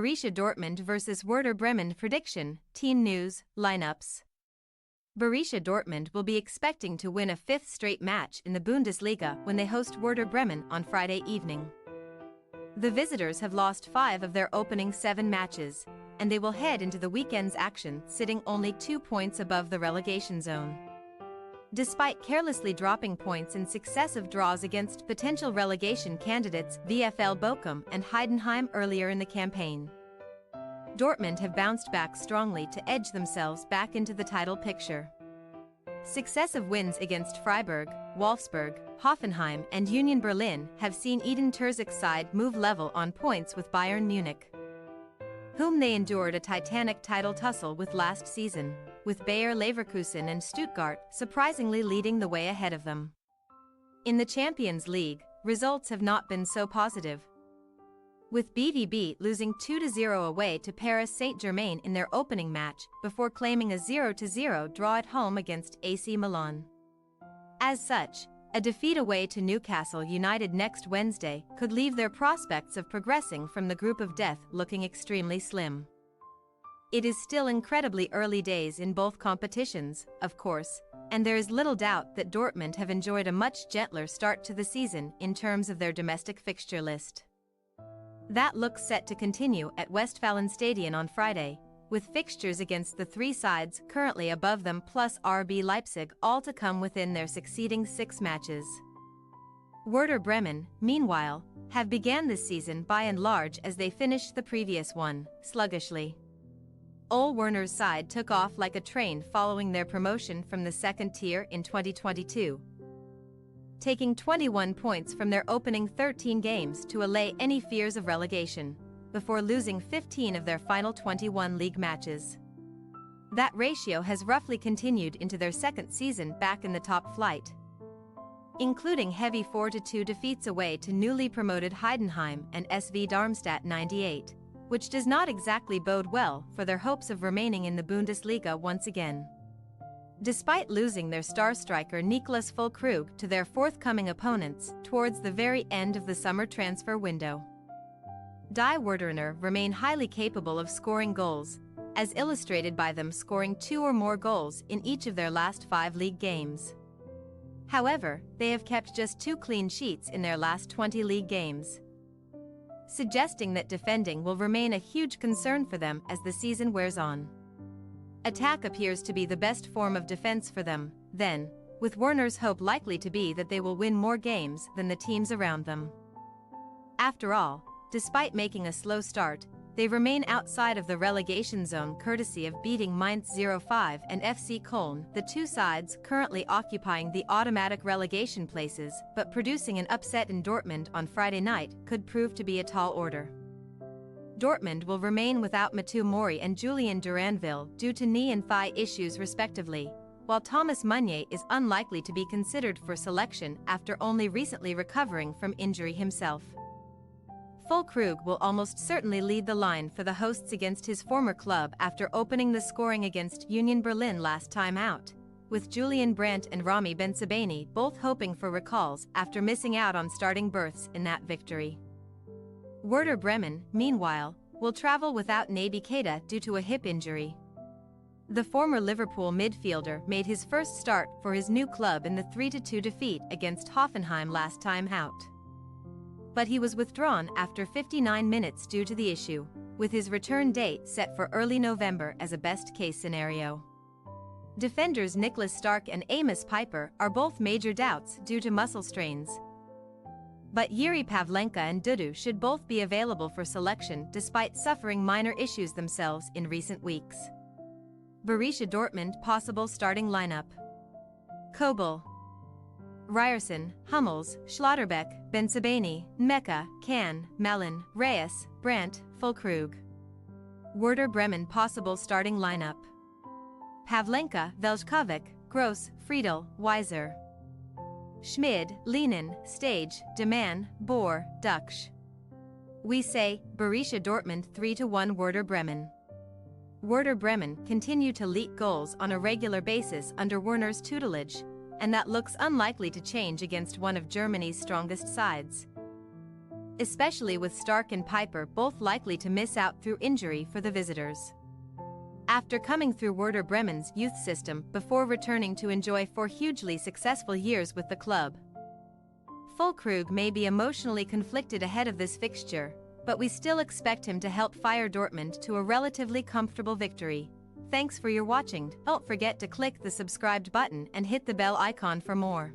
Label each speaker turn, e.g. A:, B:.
A: Borussia Dortmund vs Werder Bremen prediction, team news, lineups. Borussia Dortmund will be expecting to win a fifth straight match in the Bundesliga when they host Werder Bremen on Friday evening. The visitors have lost 5 of their opening 7 matches, and they will head into the weekend's action sitting only 2 points above the relegation zone. Despite carelessly dropping points in successive draws against potential relegation candidates VfL Bochum and Heidenheim earlier in the campaign, Dortmund have bounced back strongly to edge themselves back into the title picture. Successive wins against Freiburg, Wolfsburg, Hoffenheim and Union Berlin have seen Edin Terzic's side move level on points with Bayern Munich, whom they endured a titanic title tussle with last season, with Bayer Leverkusen and Stuttgart surprisingly leading the way ahead of them. In the Champions League, results have not been so positive, with BVB losing 2-0 away to Paris Saint-Germain in their opening match before claiming a 0-0 draw at home against AC Milan. As such, a defeat away to Newcastle United next Wednesday could leave their prospects of progressing from the group of death looking extremely slim. It is still incredibly early days in both competitions, of course, and there is little doubt that Dortmund have enjoyed a much gentler start to the season in terms of their domestic fixture list. That looks set to continue at Westfalenstadion on Friday, with fixtures against the 3 sides currently above them plus RB Leipzig all to come within their succeeding 6 matches. Werder Bremen, meanwhile, have began this season by and large as they finished the previous one, sluggishly. Ole Werner's side took off like a train following their promotion from the second tier in 2022, taking 21 points from their opening 13 games to allay any fears of relegation, before losing 15 of their final 21 league matches. That ratio has roughly continued into their second season back in the top flight, including heavy 4-2 defeats away to newly promoted Heidenheim and SV Darmstadt 98, which does not exactly bode well for their hopes of remaining in the Bundesliga once again. Despite losing their star striker Niklas Füllkrug to their forthcoming opponents towards the very end of the summer transfer window, Die Werderer remain highly capable of scoring goals, as illustrated by them scoring 2 or more goals in each of their last 5 league games. However, they have kept just 2 clean sheets in their last 20 league games, suggesting that defending will remain a huge concern for them as the season wears on. Attack appears to be the best form of defense for them, then, with Werner's hope likely to be that they will win more games than the teams around them. After all, despite making a slow start, they remain outside of the relegation zone courtesy of beating Mainz 05 and FC Köln, the 2 sides currently occupying the automatic relegation places, but producing an upset in Dortmund on Friday night could prove to be a tall order. Dortmund will remain without Mathieu Mori and Julien Duranville due to knee and thigh issues respectively, while Thomas Meunier is unlikely to be considered for selection after only recently recovering from injury himself. Füllkrug will almost certainly lead the line for the hosts against his former club after opening the scoring against Union Berlin last time out, with Julian Brandt and Rami Bensebaini both hoping for recalls after missing out on starting berths in that victory. Werder Bremen, meanwhile, will travel without Naby Keita due to a hip injury. The former Liverpool midfielder made his first start for his new club in the 3-2 defeat against Hoffenheim last time out, but he was withdrawn after 59 minutes due to the issue, with his return date set for early November as a best-case scenario. Defenders Niklas Stark and Amos Piper are both major doubts due to muscle strains, but Yuri Pavlenka and Dudu should both be available for selection despite suffering minor issues themselves in recent weeks. Borussia Dortmund possible starting lineup: Kobel, Ryerson, Hummels, Schlotterbeck, Bensebaini, Mecca, Can, Malin, Reyes, Brandt, Füllkrug. Werder Bremen possible starting lineup: Pavlenka, Veljkovic, Gross, Friedel, Weiser, Schmid, Lenin, Stage, Deman, Bohr, Duksch. We say, Borussia Dortmund 3-1 Werder Bremen. Werder Bremen continue to leak goals on a regular basis under Werner's tutelage, and that looks unlikely to change against one of Germany's strongest sides. especially with Stark and Piper both likely to miss out through injury for the visitors. After coming through Werder Bremen's youth system before returning to enjoy 4 hugely successful years with the club, Füllkrug may be emotionally conflicted ahead of this fixture, but we still expect him to help fire Dortmund to a relatively comfortable victory. Thanks for your watching. Don't forget to click the subscribed button and hit the bell icon for more.